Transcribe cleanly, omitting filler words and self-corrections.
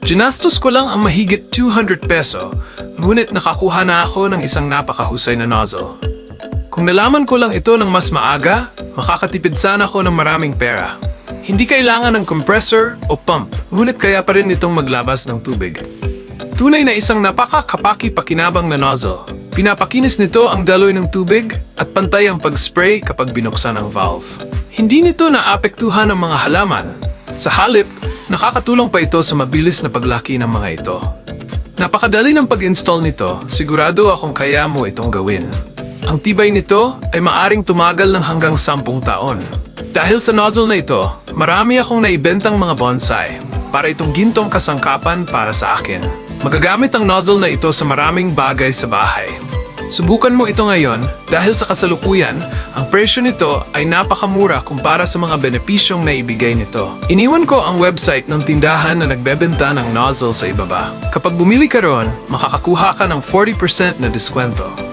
Ginastos ko lang ang mahigit 200 peso, ngunit nakakuha na ako ng isang napakahusay na nozzle. Kung nalaman ko lang ito ng mas maaga, makakatipid sana ako ng maraming pera. Hindi kailangan ng compressor o pump, ngunit kaya pa rin itong maglabas ng tubig. Tunay na isang napakakapaki-pakinabang na nozzle. Pinapakinis nito ang daloy ng tubig at pantay ang pag-spray kapag binuksan ang valve. Hindi nito naapektuhan ang mga halaman. Sa halip, nakakatulong pa ito sa mabilis na paglaki ng mga ito. Napakadali ng pag-install nito, sigurado akong kaya mo itong gawin. Ang tibay nito ay maaring tumagal ng hanggang 10 taon. Dahil sa nozzle na ito, marami akong naibentang mga bonsai para itong gintong kasangkapan para sa akin. Magagamit ang nozzle na ito sa maraming bagay sa bahay. Subukan mo ito ngayon dahil sa kasalukuyan, ang presyo nito ay napakamura kumpara sa mga benepisyong naibigay nito. Iniwan ko ang website ng tindahan na nagbebenta ng nozzle sa ibaba. Kapag bumili ka ron, makakakuha ka ng 40% na diskwento.